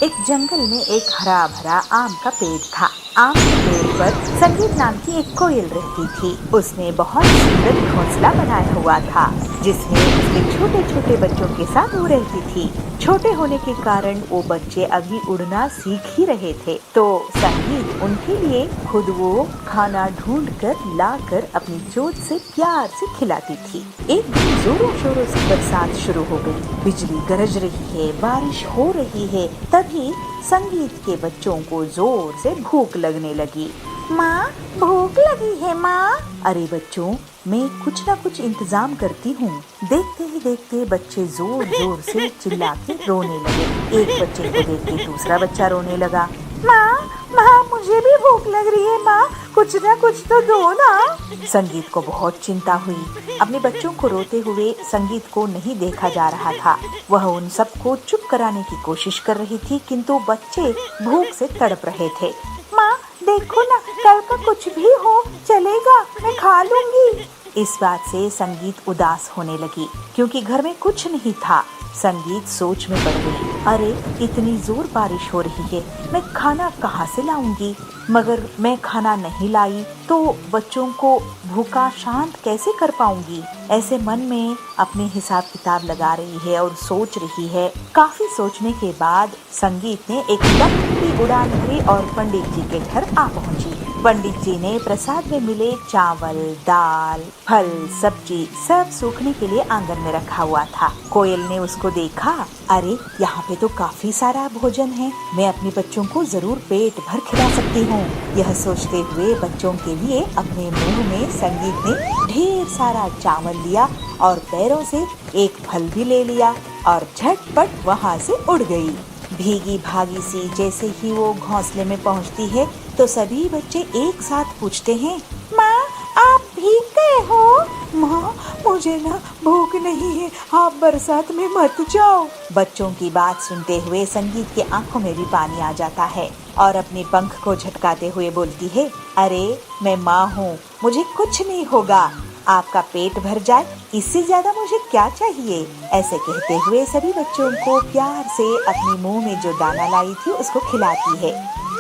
एक जंगल में एक हरा भरा आम का पेड़ था। आम के पेड़ पर संगीत नाम की एक कोयल रहती थी। उसने बहुत सुंदर घोंसला बनाया हुआ था, जिसमें उसके छोटे छोटे बच्चों के साथ वो रहती थी। छोटे होने के कारण वो बच्चे अभी उड़ना सीख ही रहे थे, तो संगीत उनके लिए खुद वो खाना ढूंढ कर ला कर अपनी चोंच से प्यार से खिलाती थी। एक दिन जोरों शोरों से बरसात शुरू हो गई। बिजली गरज रही है, बारिश हो रही है। तभी संगीत के बच्चों को जोर से भूख लगने लगी। माँ, भूख लगी है माँ। अरे बच्चों, मैं कुछ ना कुछ इंतजाम करती हूँ। देखते ही देखते बच्चे जोर जोर से चिल्ला के रोने लगे। एक बच्चे को देख के दूसरा बच्चा रोने लगा। माँ, माँ, मुझे भी भूख लग रही है माँ, कुछ ना कुछ तो दो ना। संगीत को बहुत चिंता हुई। अपने बच्चों को रोते हुए संगीत को नहीं देखा जा रहा था। वह उन सबको चुप कराने की कोशिश कर रही थी, किंतु बच्चे भूख से तड़प रहे थे। माँ, देखो ना, कल का कुछ भी हो चलेगा, मैं खा लूंगी। इस बात से संगीत उदास होने लगी, क्योंकि घर में कुछ नहीं था। संगीत सोच में पड़ गई। अरे, इतनी जोर बारिश हो रही है, मैं खाना कहाँ से लाऊंगी? मगर मैं खाना नहीं लाई तो बच्चों को भूखा शांत कैसे कर पाऊंगी? ऐसे मन में अपने हिसाब किताब लगा रही है और सोच रही है। काफी सोचने के बाद संगीत ने एक लंबी उड़ान भरी और पंडित जी के घर आ पहुंची। पंडित जी ने प्रसाद में मिले चावल, दाल, फल, सब्जी सब सूखने के लिए आंगन में रखा हुआ था। कोयल ने उसको देखा। अरे, यहाँ पे तो काफी सारा भोजन है, मैं अपने बच्चों को जरूर पेट भर खिला सकती हूँ। यह सोचते हुए बच्चों के लिए अपने मुंह में संगीत ने ढेर सारा चावल लिया और पैरों से एक फल भी ले लिया और झटपट वहाँ से उड़ गई। भीगी भागी सी जैसे ही वो घोंसले में पहुँचती है तो सभी बच्चे एक साथ पूछते हैं, माँ, आप भीग गए हो? माँ, मुझे ना भूख नहीं है, आप बरसात में मत जाओ। बच्चों की बात सुनते हुए संगीत की आंखों में भी पानी आ जाता है और अपने पंख को झटकाते हुए बोलती है, अरे, मैं माँ हूँ, मुझे कुछ नहीं होगा। आपका पेट भर जाए, इससे ज्यादा मुझे क्या चाहिए? ऐसे कहते हुए सभी बच्चों को प्यार से अपने मुंह में जो दाना लाई थी उसको खिलाती है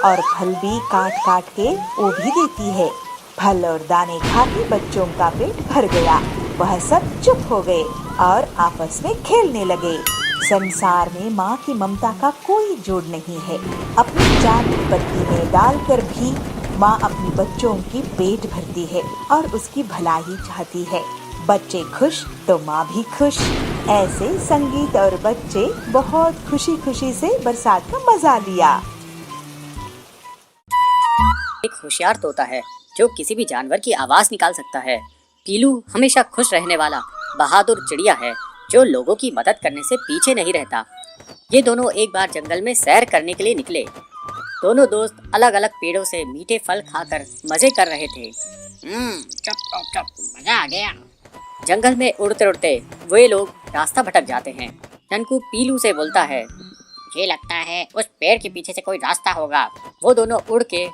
और फल भी काट काट के वो भी देती है। फल और दाने खा के बच्चों का पेट भर गया। वह सब चुप हो गए और आपस में खेलने लगे। संसार में माँ की ममता का कोई जोड़ नहीं है। अपनी जान पत्ती में डालकर भी माँ अपने बच्चों की पेट भरती है और उसकी भलाई चाहती है। बच्चे खुश तो माँ भी खुश। ऐसे संगीत और बच्चे बहुत खुशी खुशी से बरसात का मजा लिया। एक होशियार तोता है जो किसी भी जानवर की आवाज निकाल सकता है। पीलू हमेशा खुश रहने वाला बहादुर चिड़िया है जो लोगों की मदद करने से पीछे नहीं रहता। ये दोनों एक बार जंगल में सैर करने के लिए निकले। दोनों दोस्त अलग अलग पेड़ों से मीठे फल खाकर मजे कर रहे थे। चुप, मजा आ गया। जंगल में उड़ते उड़ते वे लोग रास्ता भटक जाते हैं। ननकू पीलू से बोलता है, मुझे लगता है उस पेड़ के पीछे से कोई रास्ता होगा। वो दोनों उड़ के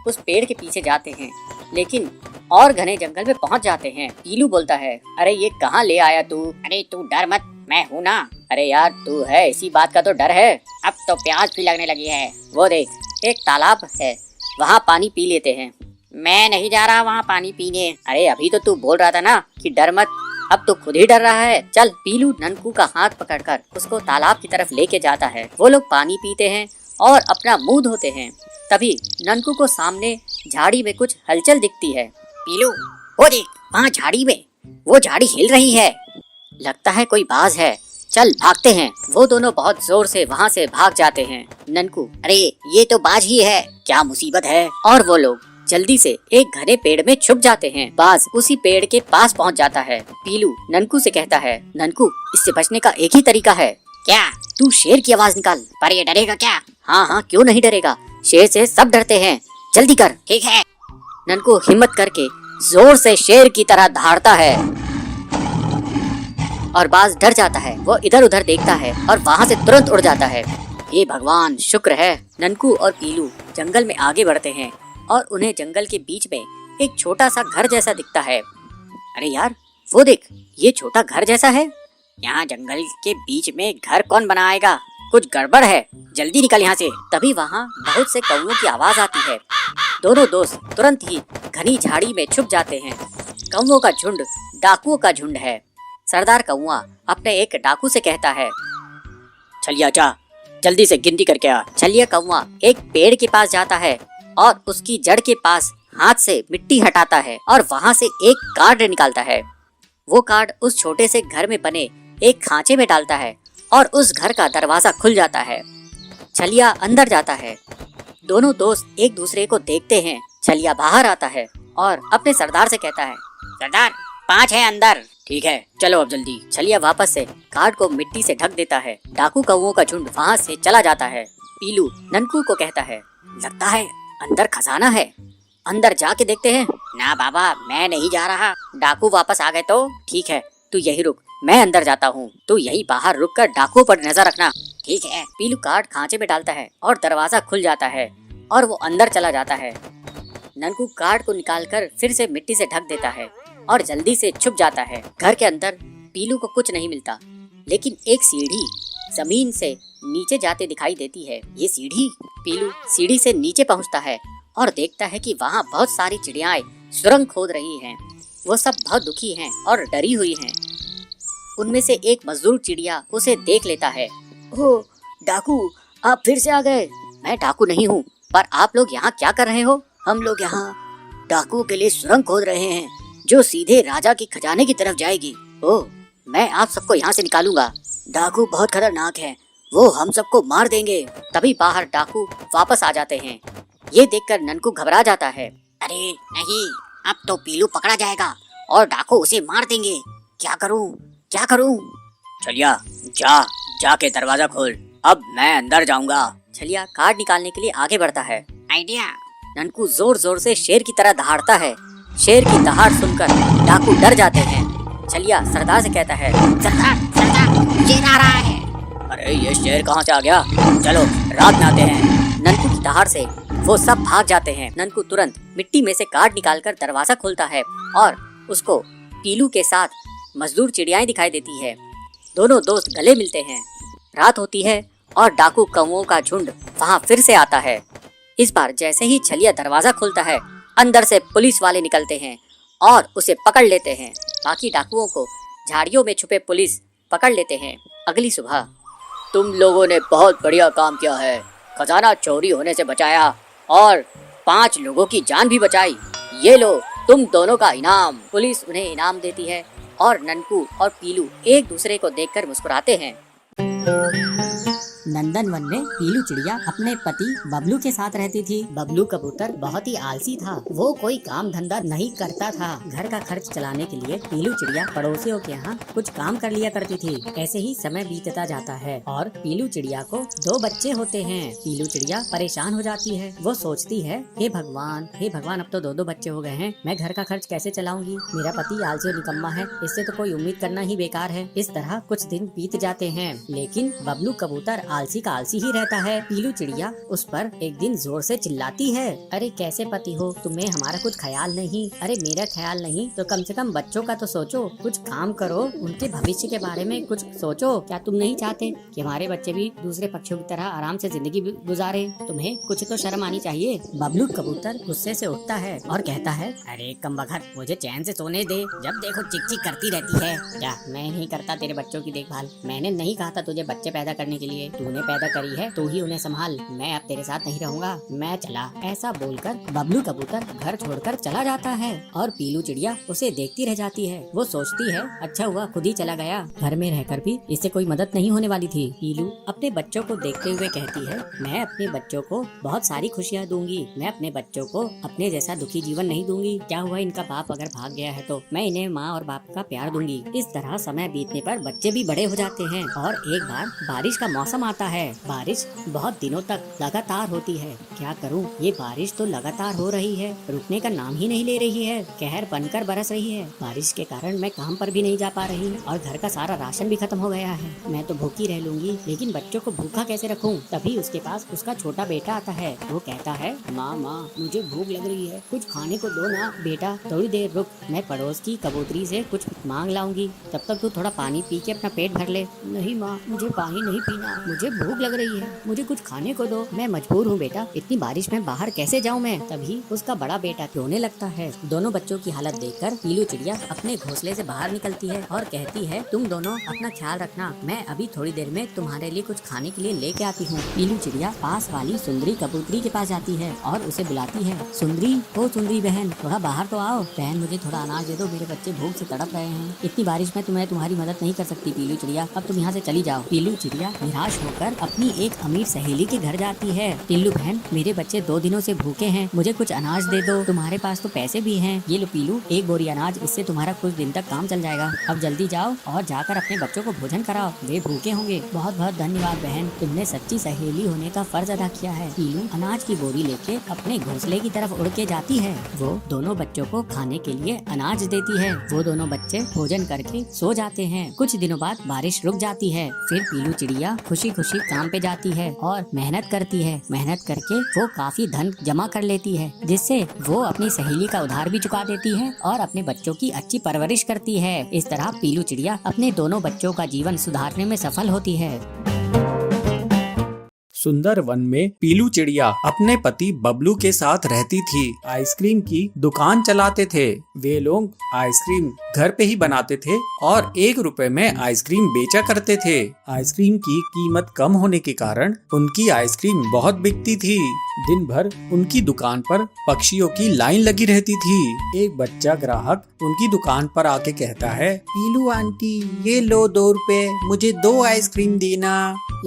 उस पेड़ के पीछे जाते हैं, लेकिन और घने जंगल में पहुंच जाते हैं। पीलू बोलता है, अरे ये कहाँ ले आया तू? अरे तू डर मत, मैं हूँ ना। अरे यार, तू है, इसी बात का तो डर है। अब तो प्यास भी लगने लगी है। वो देख, एक तालाब है, वहाँ पानी पी लेते हैं। मैं नहीं जा रहा वहाँ पानी पीने। अरे अभी तो तू बोल रहा था ना कि डर मत, अब तो खुद ही डर रहा है। चल। पीलू ननकू का हाथ पकड़कर उसको तालाब की तरफ लेके जाता है। वो लोग पानी पीते हैं और अपना मुंह धोते हैं। तभी ननकू को सामने झाड़ी में कुछ हलचल दिखती है। पीलू, वो देख, वहाँ झाड़ी में वो झाड़ी हिल रही है। लगता है कोई बाज है। चल भागते हैं। वो दोनों बहुत जोर से वहाँ से भाग जाते हैं। ननकू, अरे ये तो बाज ही है, क्या मुसीबत है। और वो लोग जल्दी से एक घने पेड़ में छुप जाते हैं। बाज उसी पेड़ के पास पहुँच जाता है। पीलू ननकू से कहता है, ननकू, इससे बचने का एक ही तरीका है। क्या? तू शेर की आवाज निकाल। पर ये डरेगा क्या? हाँ हाँ, क्यों नहीं डरेगा, शेर से सब डरते हैं। जल्दी कर। ठीक है। ननकू हिम्मत करके जोर से शेर की तरह दहाड़ता है और बाज डर जाता है। वो इधर उधर देखता है और वहाँ से तुरंत उड़ जाता है। हे भगवान, शुक्र है। ननकू और पीलू जंगल में आगे बढ़ते हैं और उन्हें जंगल के बीच में एक छोटा सा घर जैसा दिखता है। अरे यार, वो देख, ये छोटा घर जैसा है। यहाँ जंगल के बीच में घर कौन बनाएगा? कुछ गड़बड़ है, जल्दी निकल यहाँ से। तभी वहाँ बहुत से कौवों की आवाज आती है। दोनों दोस्त तुरंत ही घनी झाड़ी में छुप जाते हैं। कौवों का झुंड डाकुओं का झुंड है। सरदार कौवा अपने एक डाकू से कहता है, छलिया जा, जल्दी से गिनती करके आ। छलिया कौवा एक पेड़ के पास जाता है और उसकी जड़ के पास हाथ से मिट्टी हटाता है और वहाँ से एक कार्ड निकालता है। वो कार्ड उस छोटे से घर में बने एक खांचे में डालता है और उस घर का दरवाजा खुल जाता है। छलिया अंदर जाता है। दोनों दोस्त एक दूसरे को देखते हैं। छलिया बाहर आता है और अपने सरदार से कहता है, सरदार 5 है अंदर। ठीक है, चलो अब जल्दी। छलिया वापस से कार्ड को मिट्टी से ढक देता है। डाकू कौवों का झुंड वहाँ से चला जाता है। पीलू ननकू को कहता है, लगता है अंदर खजाना है, अंदर जाके देखते हैं। ना बाबा, मैं नहीं जा रहा। डाकू वापस आ गए तो ठीक है, तू यही रुक, मैं अंदर जाता हूँ। तू यही बाहर रुक कर डाकुओं पर नजर रखना। ठीक है। पीलू कार्ड खांचे में डालता है और दरवाजा खुल जाता है और वो अंदर चला जाता है। ननकू कार्ड को निकालकर फिर से मिट्टी से ढक देता है और जल्दी से छुप जाता है। घर के अंदर पीलू को कुछ नहीं मिलता, लेकिन एक सीढ़ी जमीन से नीचे जाते दिखाई देती है। ये सीढ़ी, पीलू सीढ़ी से नीचे पहुंचता है और देखता है कि वहाँ बहुत सारी चिड़ियाएं सुरंग खोद रही हैं। वो सब बहुत दुखी हैं और डरी हुई हैं। उनमें से एक मजदूर चिड़िया उसे देख लेता है। ओह डाकू, आप फिर से आ गए। मैं डाकू नहीं हूँ, पर आप लोग यहाँ क्या कर रहे हो? हम लोग यहाँ डाकुओं के लिए सुरंग खोद रहे हैं जो सीधे राजा के खजाने की तरफ जाएगी। ओह, मैं आप सबको यहाँ से निकालूंगा। डाकू बहुत खतरनाक है, वो हम सबको मार देंगे। तभी बाहर डाकू वापस आ जाते हैं। ये देखकर ननकू घबरा जाता है। अरे नहीं, अब तो पीलू पकड़ा जाएगा और डाकू उसे मार देंगे। क्या करूं, क्या करूं? छलिया जाके दरवाजा खोल, अब मैं अंदर जाऊंगा। छलिया कार्ड निकालने के लिए आगे बढ़ता है। आइडिया। ननकू जोर जोर से शेर की तरह दहाड़ता है। शेर की दहाड़ सुनकर डाकू डर जाते हैं। छलिया सरदार से कहता है, सरदार शेर आ रहा है। अरे ये शेर कहाँ से आ गया? चलो रात में आते हैं। ननकू की दहाड़ से वो सब भाग जाते हैं। ननकू तुरंत मिट्टी में से कार्ड निकालकर दरवाजा खोलता है और उसको पीलू के साथ मजदूर चिड़ियाएं दिखाई देती है। दोनों दोस्त गले मिलते हैं। रात होती है और डाकू कौवों का झुंड वहाँ फिर से आता है। इस बार जैसे ही छलिया दरवाजा खोलता है, अंदर से पुलिस वाले निकलते हैं और उसे पकड़ लेते हैं। बाकी डाकुओं को झाड़ियों में छुपे पुलिस पकड़ लेते हैं। अगली सुबह, तुम लोगों ने बहुत बढ़िया काम किया है, खजाना चोरी होने से बचाया और 5 लोगों की जान भी बचाई। ये लो तुम दोनों का इनाम। पुलिस उन्हें इनाम देती है और ननकू और पीलू एक दूसरे को देखकर मुस्कुराते हैं। नंदनवन में पीलू चिड़िया अपने पति बबलू के साथ रहती थी। बबलू कबूतर बहुत ही आलसी था। वो कोई काम धंधा नहीं करता था। घर का खर्च चलाने के लिए पीलू चिड़िया पड़ोसियों के यहाँ कुछ काम कर लिया करती थी। ऐसे ही समय बीतता जाता है और पीलू चिड़िया को 2 बच्चे होते हैं। पीलू चिड़िया परेशान हो जाती है। वो सोचती है, हे भगवान, अब तो 2 बच्चे हो गए हैं, मैं घर का खर्च कैसे चलाऊंगी? मेरा पति आलसी और निकम्मा है, इससे तो कोई उम्मीद करना ही बेकार है। इस तरह कुछ दिन बीत जाते हैं, लेकिन बबलू कबूतर आलसी का आलसी ही रहता है। पीलू चिड़िया उस पर एक दिन जोर से चिल्लाती है, अरे कैसे पति हो, तुम्हें हमारा कुछ ख्याल नहीं? अरे मेरा ख्याल नहीं तो कम से कम बच्चों का तो सोचो, कुछ काम करो, उनके भविष्य के बारे में कुछ सोचो। क्या तुम नहीं चाहते कि हमारे बच्चे भी दूसरे पक्षियों की तरह आराम से जिंदगी गुजारे? तुम्हें कुछ तो शर्म आनी चाहिए। बबलू कबूतर गुस्से से उठता है और कहता है, अरे कमबख्त, मुझे चैन से सोने दे, जब देखो चिक चिक करती रहती है। क्या मैं नहीं करता तेरे बच्चों की देखभाल? मैंने नहीं कहा था तुझे बच्चे पैदा करने के लिए, तूने पैदा करी है, तू ही उन्हें संभाल। मैं अब तेरे साथ नहीं रहूंगा, मैं चला। ऐसा बोलकर बबलू कबूतर घर छोड़कर चला जाता है और पीलू चिड़िया उसे देखती रह जाती है। वो सोचती है, अच्छा हुआ खुद ही चला गया, घर में रहकर भी इससे कोई मदद नहीं होने वाली थी। पीलू अपने बच्चों को देखते हुए कहती है, मैं अपने बच्चों को बहुत सारी खुशियाँ दूंगी, मैं अपने बच्चों को अपने जैसा दुखी जीवन नहीं दूंगी। क्या हुआ, इनका बाप अगर भाग गया है तो मैं इन्हें माँ और बाप का प्यार दूंगी। इस तरह समय बीतने पर बच्चे भी बड़े हो जाते हैं और एक बार बारिश का मौसम आता है। बारिश बहुत दिनों तक लगातार होती है। क्या करूं, ये बारिश तो लगातार हो रही है, रुकने का नाम ही नहीं ले रही है, कहर बनकर बरस रही है। बारिश के कारण मैं काम पर भी नहीं जा पा रही और घर का सारा राशन भी खत्म हो गया है। मैं तो भूखी रह लूंगी, लेकिन बच्चों को भूखा कैसे रखूं? तभी उसके पास उसका छोटा बेटा आता है। वो कहता है, माँ मुझे भूख लग रही है, कुछ खाने को दो ना। बेटा थोड़ी देर रुक, मैं पड़ोस की कबूतरी से कुछ मांग लाऊंगी, तब तक तू थोड़ा पानी पी के अपना पेट भर ले। नहीं माँ, मुझे पानी नहीं पीना, मुझे भूख लग रही है, मुझे कुछ खाने को दो। मैं मजबूर हूँ बेटा, इतनी बारिश में बाहर कैसे जाऊँ मैं। तभी उसका बड़ा बेटा रोने लगता है। दोनों बच्चों की हालत देखकर पीलू चिड़िया अपने घोंसले से बाहर निकलती है और कहती है, तुम दोनों अपना ख्याल रखना, मैं अभी थोड़ी देर में तुम्हारे लिए कुछ खाने के लिए लेके आती हूँ। पीलू चिड़िया पास वाली सुंदरी कबूतरी के पास जाती है और उसे बुलाती है, सुंदरी, ओ सुंदरी बहन, थोड़ा बाहर तो आओ। बहन, मुझे थोड़ा अनाज दे दो, मेरे बच्चे भूख से तड़प रहे हैं। इतनी बारिश में तुम्हें तुम्हारी मदद नहीं कर सकती पीलू चिड़िया, अब तुम यहाँ से चली जाओ। पीलू चिड़िया निराश होकर अपनी एक अमीर सहेली के घर जाती है। पीलू बहन, मेरे बच्चे 2 दिनों से भूखे हैं, मुझे कुछ अनाज दे दो, तुम्हारे पास तो पैसे भी हैं। ये लो पीलू, 1 बोरी अनाज, इससे तुम्हारा कुछ दिन तक काम चल जाएगा। अब जल्दी जाओ और जाकर अपने बच्चों को भोजन कराओ, वे भूखे होंगे। बहुत बहुत धन्यवाद बहन, तुमने सच्ची सहेली होने का फर्ज अदा किया है। पीलू अनाज की बोरी लेके अपने घोंसले की तरफ उड़ के जाती है। वो दोनों बच्चों को खाने के लिए अनाज देती है। वो दोनों बच्चे भोजन करके सो जाते हैं। कुछ दिनों बाद बारिश रुक जाती है। फिर पीलू चिड़िया खुशी खुशी काम पे जाती है और मेहनत करती है। मेहनत करके वो काफी धन जमा कर लेती है, जिससे वो अपनी सहेली का उधार भी चुका देती है और अपने बच्चों की अच्छी परवरिश करती है। इस तरह पीलू चिड़िया अपने दोनों बच्चों का जीवन सुधारने में सफल होती है। सुंदर वन में पीलू चिड़िया अपने पति बबलू के साथ रहती थी। आइसक्रीम की दुकान चलाते थे। वे लोग आइसक्रीम घर पे ही बनाते थे और 1 रुपए में आइसक्रीम बेचा करते थे। आइसक्रीम की कीमत कम होने के कारण उनकी आइसक्रीम बहुत बिकती थी। दिन भर उनकी दुकान पर पक्षियों की लाइन लगी रहती थी। एक बच्चा ग्राहक उनकी दुकान पर आके कहता है, पीलू आंटी, ये लो 2 रुपए, मुझे 2 आइसक्रीम देना।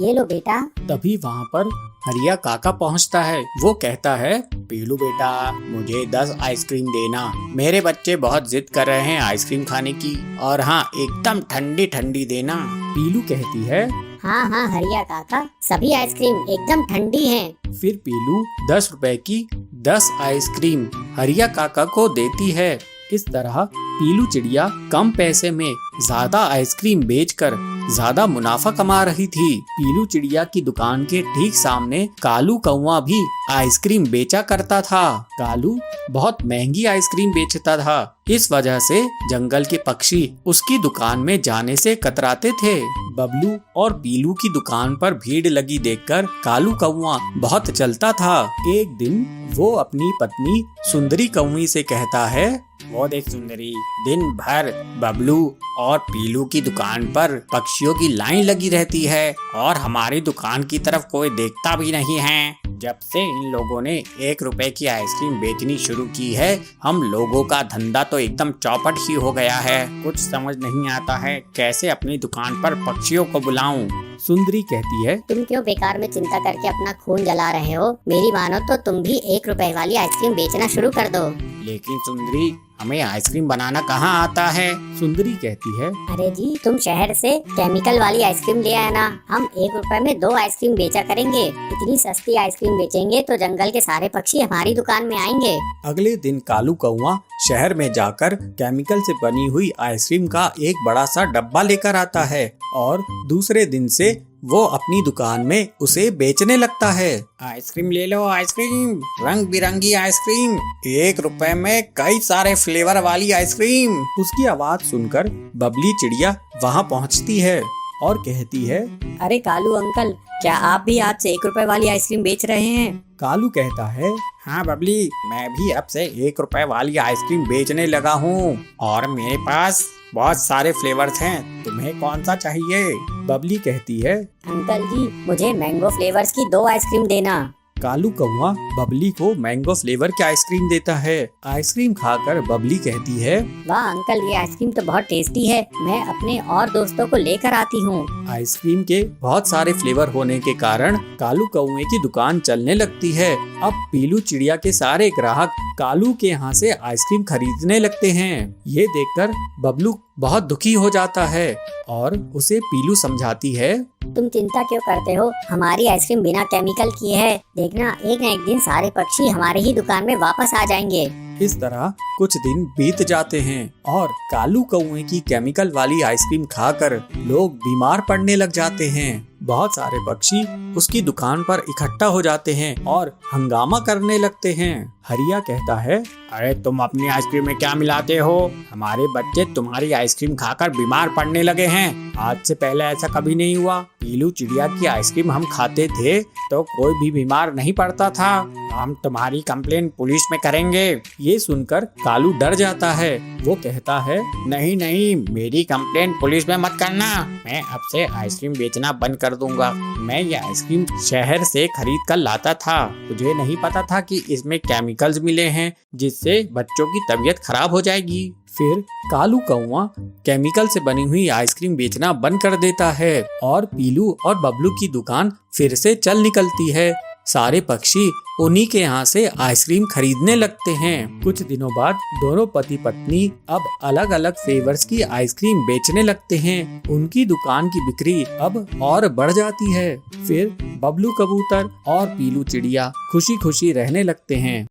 ये लो बेटा। तभी वहाँ पर हरिया काका पहुँचता है। वो कहता है, पीलू बेटा, मुझे 10 आइसक्रीम देना, मेरे बच्चे बहुत जिद कर रहे हैं आइसक्रीम खाने की, और हाँ, एकदम ठंडी ठंडी देना। पीलू कहती है, हाँ हाँ हरिया काका, सभी आइसक्रीम एकदम ठंडी हैं। फिर पीलू 10 रुपए की 10 आइसक्रीम हरिया काका को देती है। इस तरह पीलू चिड़िया कम पैसे में ज्यादा आइसक्रीम बेचकर ज्यादा मुनाफा कमा रही थी। पीलू चिड़िया की दुकान के ठीक सामने कालू कौवा भी आइसक्रीम बेचा करता था। कालू बहुत महंगी आइसक्रीम बेचता था। इस वजह से जंगल के पक्षी उसकी दुकान में जाने से कतराते थे। बबलू और पीलू की दुकान पर भीड़ लगी देखकर कालू कौवा बहुत चलता था। एक दिन वो अपनी पत्नी सुंदरी कौवी से कहता है, वो देख सुंदरी, दिन भर बबलू और पीलू की दुकान पर पक्षियों की लाइन लगी रहती है और हमारी दुकान की तरफ कोई देखता भी नहीं है। जब से इन लोगों ने 1 रुपए की आइसक्रीम बेचनी शुरू की है, हम लोगों का धंधा तो एकदम चौपट ही हो गया है। कुछ समझ नहीं आता है कैसे अपनी दुकान पर पक्षियों को बुलाऊं। सुंदरी कहती है, तुम क्यों बेकार में चिंता करके अपना खून जला रहे हो? मेरी मानो तो तुम भी 1 रुपए वाली आइसक्रीम बेचना शुरू कर दो। लेकिन सुंदरी, हमें आइसक्रीम बनाना कहाँ आता है? सुंदरी कहती है, अरे जी, तुम शहर से केमिकल वाली आइसक्रीम ले आए ना, हम 1 रुपए में 2 आइसक्रीम बेचा करेंगे। इतनी सस्ती आइसक्रीम बेचेंगे तो जंगल के सारे पक्षी हमारी दुकान में आएंगे। अगले दिन कालू कौवा शहर में जाकर केमिकल से बनी हुई आइसक्रीम का एक बड़ा सा डब्बा लेकर आता है और दूसरे दिन से वो अपनी दुकान में उसे बेचने लगता है। आइसक्रीम ले लो, आइसक्रीम, रंग बिरंगी आइसक्रीम, 1 रुपए में कई सारे फ्लेवर वाली आइसक्रीम। उसकी आवाज सुनकर बबली चिड़िया वहाँ पहुँचती है और कहती है, अरे कालू अंकल, क्या आप भी आज से 1 रुपए वाली आइसक्रीम बेच रहे हैं? कालू कहता है, हाँ बबली, मैं भी अब से 1 रुपए वाली आइसक्रीम बेचने लगा हूँ और मेरे पास बहुत सारे फ्लेवर्स हैं, तुम्हें कौन सा चाहिए? बबली कहती है, अंकल जी, मुझे मैंगो फ्लेवर्स की 2 आइसक्रीम देना। कालू कौवा बबली को मैंगो फ्लेवर की आइसक्रीम देता है। आइसक्रीम खाकर बबली कहती है, वाह अंकल, ये आइसक्रीम तो बहुत टेस्टी है, मैं अपने और दोस्तों को लेकर आती हूँ। आइसक्रीम के बहुत सारे फ्लेवर होने के कारण कालू कौवे की दुकान चलने लगती है। अब पीलू चिड़िया के सारे ग्राहक कालू के यहाँ से आइसक्रीम खरीदने लगते हैं। ये देखकर बबलू बहुत दुखी हो जाता है और उसे पीलू समझाती है, तुम चिंता क्यों करते हो? हमारी आइसक्रीम बिना केमिकल की है, देखना एक न एक दिन सारे पक्षी हमारे ही दुकान में वापस आ जाएंगे। इस तरह कुछ दिन बीत जाते हैं और कालू कौवे की केमिकल वाली आइसक्रीम खाकर लोग बीमार पड़ने लग जाते हैं। बहुत सारे पक्षी उसकी दुकान पर इकट्ठा हो जाते हैं और हंगामा करने लगते हैं। हरिया कहता है, अरे तुम अपनी आइसक्रीम में क्या मिलाते हो? हमारे बच्चे तुम्हारी आइसक्रीम खाकर बीमार पड़ने लगे हैं। आज से पहले ऐसा कभी नहीं हुआ। पीलू चिड़िया की आइसक्रीम हम खाते थे तो कोई भी बीमार नहीं पड़ता था। हम तुम्हारी कंप्लेन पुलिस में करेंगे। ये सुनकर कालू डर जाता है। वो कहता है, नहीं नहीं, मेरी कंप्लेन पुलिस में मत करना। मैं अब से आइसक्रीम बेचना बंद कर दूंगा। मैं ये आइसक्रीम शहर से खरीद कर लाता था। मुझे नहीं पता था कि इसमें केमिकल्स मिले हैं जिससे बच्चों की तबीयत खराब हो जाएगी। फिर कालू कौवा केमिकल से बनी हुई आइसक्रीम बेचना बंद कर देता है और पीलू और बबलू की दुकान फिर से चल निकलती है। सारे पक्षी उन्हीं के यहाँ से आइसक्रीम खरीदने लगते हैं। कुछ दिनों बाद दोनों पति पत्नी अब अलग अलग फ्लेवर्स की आइसक्रीम बेचने लगते हैं। उनकी दुकान की बिक्री अब और बढ़ जाती है। फिर बबलू कबूतर और पीलू चिड़िया खुशी खुशी रहने लगते हैं।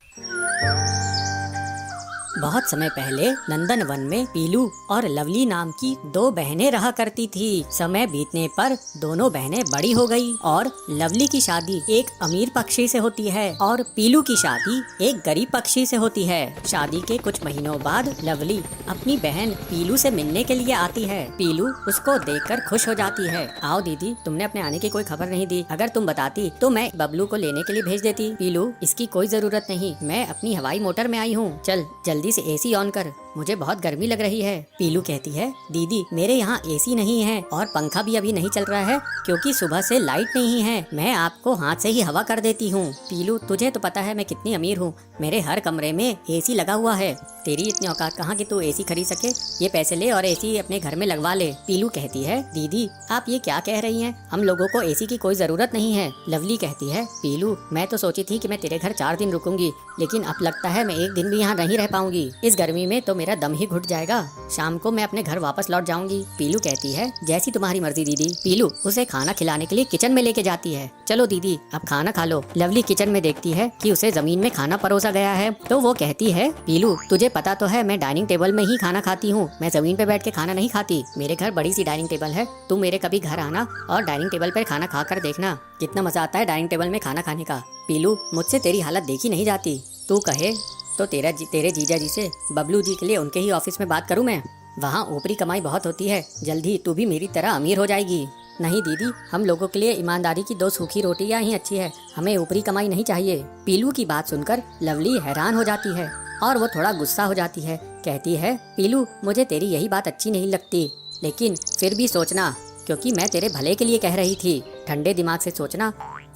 बहुत समय पहले नंदन वन में पीलू और लवली नाम की दो बहनें रहा करती थी। समय बीतने पर दोनों बहनें बड़ी हो गई और लवली की शादी एक अमीर पक्षी से होती है और पीलू की शादी एक गरीब पक्षी से होती है। शादी के कुछ महीनों बाद लवली अपनी बहन पीलू से मिलने के लिए आती है। पीलू उसको देखकर खुश हो जाती है। आओ दीदी, तुमने अपने आने की कोई खबर नहीं दी। अगर तुम बताती तो मैं बबलू को लेने के लिए भेज देती। पीलू, इसकी कोई जरूरत नहीं, मैं अपनी हवाई मोटर में आई हूँ। चल जल्दी से एसी ऑन कर, मुझे बहुत गर्मी लग रही है। पीलू कहती है, दीदी मेरे यहाँ एसी नहीं है और पंखा भी अभी नहीं चल रहा है क्योंकि सुबह से लाइट नहीं है। मैं आपको हाथ से ही हवा कर देती हूँ। पीलू, तुझे तो पता है मैं कितनी अमीर हूँ। मेरे हर कमरे में एसी लगा हुआ है। तेरी इतनी औकात कहाँ कि तू एसी खरीद सके। ये पैसे ले और एसी अपने घर में लगवा ले। पीलू कहती है, दीदी आप ये क्या कह रही हैं? हम लोगों को एसी की कोई जरूरत नहीं है। लवली कहती है, पीलू मैं तो सोची थी कि मैं तेरे घर 4 दिन रुकूंगी, लेकिन अब लगता है मैं एक दिन भी यहाँ नहीं रह पाऊंगी। इस गर्मी में तो मेरा दम ही घुट जाएगा। शाम को मैं अपने घर वापस लौट जाऊंगी। पीलू कहती है, जैसी तुम्हारी मर्जी दीदी। पीलू उसे खाना खिलाने के लिए किचन में लेके जाती है। चलो दीदी अब खाना खा लो। लवली किचन में देखती है कि उसे जमीन में खाना परोसा गया है तो वो कहती है, पीलू तुझे पता तो है मैं डाइनिंग टेबल में ही खाना खाती हूँ, मैं जमीन पे बैठ के खाना नहीं खाती। मेरे घर बड़ी सी डाइनिंग टेबल है, तुम मेरे कभी घर आना और डाइनिंग टेबल पर खाना खा कर देखना कितना मजा आता है डाइनिंग टेबल में खाना खाने का। पीलू, मुझसे तेरी हालत देखी नहीं जाती। तू कहे तो तेरे जीजा जी से बबलू जी के लिए उनके ही ऑफिस में बात करूं मैं। वहाँ ऊपरी कमाई बहुत होती है, जल्दी तू भी मेरी तरह अमीर हो जाएगी। नहीं दीदी, हम लोगों के लिए ईमानदारी की 2 सूखी रोटियां ही अच्छी है, हमें ऊपरी कमाई नहीं चाहिए। पीलू की बात सुनकर लवली हैरान हो जाती है और वो थोड़ा गुस्सा हो जाती है। कहती है, पीलू मुझे तेरी यही बात अच्छी नहीं लगती, लेकिन फिर भी सोचना क्योंकि मैं तेरे भले के लिए कह रही थी। ठंडे दिमाग से सोचना,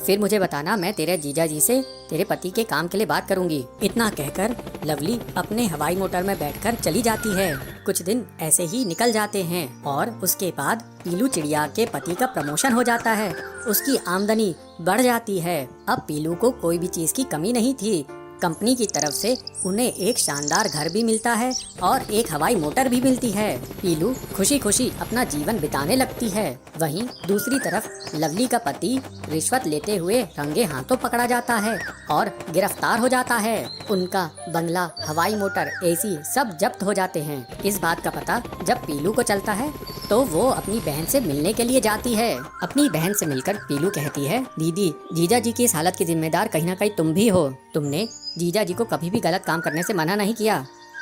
फिर मुझे बताना, मैं तेरे जीजा जी से तेरे पति के काम के लिए बात करूंगी। इतना कहकर लवली अपने हवाई मोटर में बैठकर चली जाती है। कुछ दिन ऐसे ही निकल जाते हैं और उसके बाद पीलू चिड़िया के पति का प्रमोशन हो जाता है। उसकी आमदनी बढ़ जाती है। अब पीलू को कोई भी चीज की कमी नहीं थी। कंपनी की तरफ से उन्हें एक शानदार घर भी मिलता है और एक हवाई मोटर भी मिलती है। पीलू खुशी खुशी अपना जीवन बिताने लगती है। वहीं दूसरी तरफ लवली का पति रिश्वत लेते हुए रंगे हाथों पकड़ा जाता है और गिरफ्तार हो जाता है। उनका बंगला, हवाई मोटर, एसी सब जब्त हो जाते हैं। इस बात का पता जब पीलू को चलता है तो वो अपनी बहन से मिलने के लिए जाती है। अपनी बहन से मिलकर पीलू कहती है, दीदी जीजा जी की इस हालत की जिम्मेदार कहीं ना कहीं तुम भी हो। तुमने जीजा जी को कभी भी गलत काम करने से मना नहीं किया।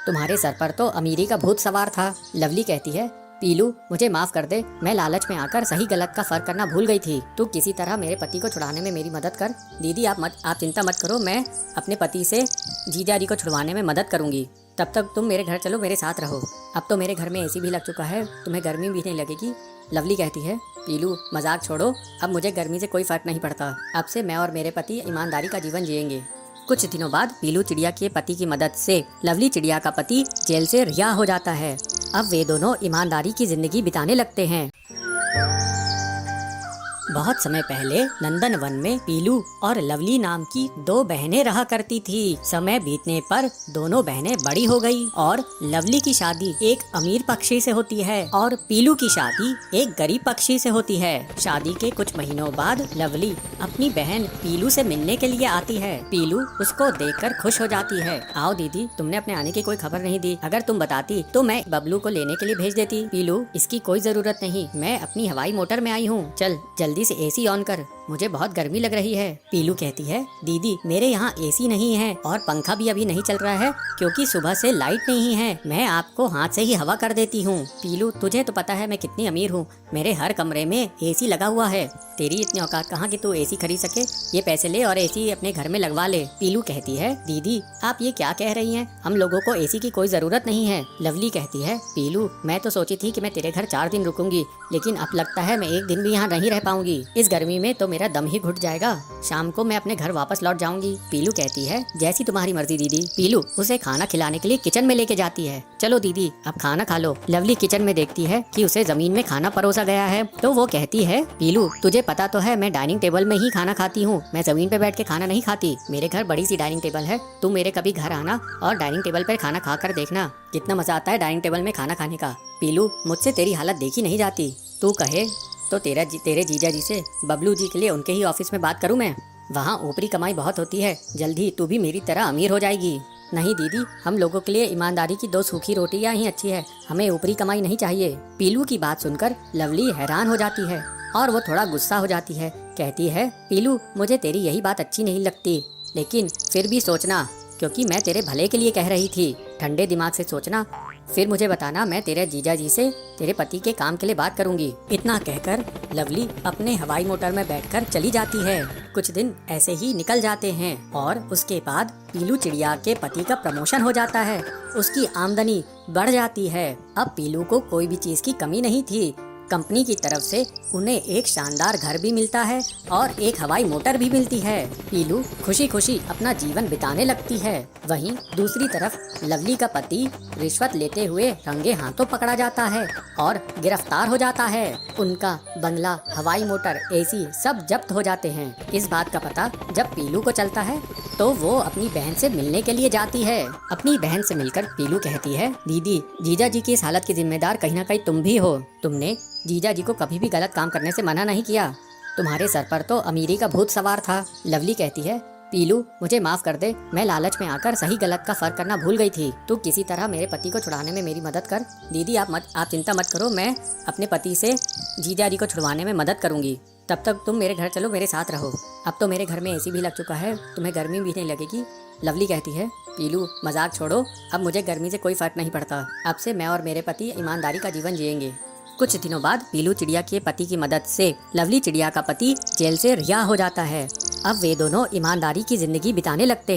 तुम्हारे सर पर तो अमीरी का भूत सवार था। लवली कहती है, पीलू मुझे माफ कर दे, मैं लालच में आकर सही गलत का फर्क करना भूल गई थी। तू किसी तरह मेरे पति को छुड़ाने में मेरी मदद कर। दीदी आप चिंता मत करो, मैं अपने पति से जीजा जी को छुड़वाने में मदद करूंगी। तब तक तुम मेरे घर चलो, मेरे साथ रहो। अब तो मेरे घर में एसी भी लग चुका है, तुम्हें गर्मी भी नहीं लगेगी। लवली कहती है, पीलू मजाक छोड़ो, अब मुझे गर्मी से कोई फर्क नहीं पड़ता। अब से मैं और मेरे पति ईमानदारी का जीवन जिएंगे। कुछ दिनों बाद पीलू चिड़िया के पति की मदद से लवली चिड़िया का पति जेल से रिहा हो जाता है। अब वे दोनों ईमानदारी की जिंदगी बिताने लगते हैं। बहुत समय पहले नंदन वन में पीलू और लवली नाम की 2 बहनें रहा करती थी। समय बीतने पर दोनों बहनें बड़ी हो गई और लवली की शादी एक अमीर पक्षी से होती है और पीलू की शादी एक गरीब पक्षी से होती है। शादी के कुछ महीनों बाद लवली अपनी बहन पीलू से मिलने के लिए आती है। पीलू उसको देखकर खुश हो जाती है। आओ दीदी, तुमने अपने आने की कोई खबर नहीं दी। अगर तुम बताती तो मैं बबलू को लेने के लिए भेज देती। पीलू, इसकी कोई जरूरत नहीं, मैं अपनी हवाई मोटर में आई हूँ। चल जल्दी से एसी ऑन कर, मुझे बहुत गर्मी लग रही है। पीलू कहती है, दीदी मेरे यहाँ एसी नहीं है और पंखा भी अभी नहीं चल रहा है क्योंकि सुबह से लाइट नहीं है। मैं आपको हाथ से ही हवा कर देती हूँ। पीलू, तुझे तो पता है मैं कितनी अमीर हूँ, मेरे हर कमरे में एसी लगा हुआ है। तेरी इतनी औकात कहाँ कि तू एसी खरीद सके। ये पैसे ले और एसी अपने घर में लगवा ले। पीलू कहती है, दीदी आप ये क्या कह रही हैं? हम लोगों को एसी की कोई जरूरत नहीं है। लवली कहती है, पीलू मैं तो सोची थी कि मैं तेरे घर 4 दिन रुकूंगी, लेकिन अब लगता है मैं 1 दिन भी यहाँ नहीं रह पाऊंगी। इस गर्मी में तो मेरा दम ही घुट जाएगा। शाम को मैं अपने घर वापस लौट जाऊंगी। पीलू कहती है, जैसी तुम्हारी मर्जी दीदी। पीलू उसे खाना खिलाने के लिए किचन में लेके जाती है। चलो दीदी अब खाना खा लो। लवली किचन में देखती है कि उसे जमीन में खाना परोसा गया है, तो वो कहती है, पीलू तुझे पता तो है मैं डाइनिंग टेबल में ही खाना खाती हूँ, मैं जमीन पे बैठ के खाना नहीं खाती। मेरे घर बड़ी सी डाइनिंग टेबल है, तू मेरे कभी घर आना और डाइनिंग टेबल पर खाना खा कर देखना, कितना मजा आता है डाइनिंग टेबल में खाना खाने का। पीलू मुझसे तेरी हालत देखी नहीं जाती, तू कहे तो तेरे जीजा जी से बबलू जी के लिए उनके ही ऑफिस में बात करूँ मैं। वहाँ ऊपरी कमाई बहुत होती है, जल्दी तू भी मेरी तरह अमीर हो जाएगी। नहीं दीदी, हम लोगों के लिए ईमानदारी की 2 सूखी रोटियां ही अच्छी है, हमें ऊपरी कमाई नहीं चाहिए। पीलू की बात सुनकर लवली हैरान हो जाती है और वो थोड़ा गुस्सा हो जाती है। कहती है, पीलू मुझे तेरी यही बात अच्छी नहीं लगती, लेकिन फिर भी सोचना, क्योंकि मैं तेरे भले के लिए कह रही थी। ठंडे दिमाग से सोचना, फिर मुझे बताना, मैं तेरे जीजा जी से तेरे पति के काम के लिए बात करूंगी। इतना कहकर लवली अपने हवाई मोटर में बैठकर चली जाती है। कुछ दिन ऐसे ही निकल जाते हैं और उसके बाद पीलू चिड़िया के पति का प्रमोशन हो जाता है, उसकी आमदनी बढ़ जाती है। अब पीलू को कोई भी चीज की कमी नहीं थी। कंपनी की तरफ से उन्हें एक शानदार घर भी मिलता है और एक हवाई मोटर भी मिलती है। पीलू खुशी खुशी अपना जीवन बिताने लगती है। वहीं दूसरी तरफ लवली का पति रिश्वत लेते हुए रंगे हाथों पकड़ा जाता है और गिरफ्तार हो जाता है। उनका बंगला, हवाई मोटर, एसी सब जब्त हो जाते हैं। इस बात का पता जब पीलू को चलता है तो वो अपनी बहन से मिलने के लिए जाती है। अपनी बहन से मिलकर पीलू कहती है, दीदी जीजा जी की इस हालत की जिम्मेदार कहीं ना कहीं तुम भी हो। तुमने जीजा जी को कभी भी गलत काम करने से मना नहीं किया, तुम्हारे सर पर तो अमीरी का भूत सवार था। लवली कहती है, पीलू मुझे माफ कर दे, मैं लालच में आकर सही गलत का फर्क करना भूल गई थी। तू किसी तरह मेरे पति को छुड़ाने में मेरी मदद कर। दीदी आप चिंता मत करो, मैं अपने पति से जीजा जी को छुड़वाने में मदद करूंगी। तब तक तुम मेरे घर चलो, मेरे साथ रहो। अब तो मेरे घर में एसी भी लग चुका है, तुम्हें गर्मी भी नहीं लगेगी। लवली कहती है, पीलू मजाक छोड़ो, अब मुझे गर्मी से कोई फर्क नहीं पड़ता। अब से मैं और मेरे पति ईमानदारी का जीवन जिएंगे। कुछ दिनों बाद पीलू चिड़िया के पति की मदद से लवली चिड़िया का पति जेल से रिहा हो जाता है। अब वे दोनों ईमानदारी की जिंदगी बिताने लगते हैं।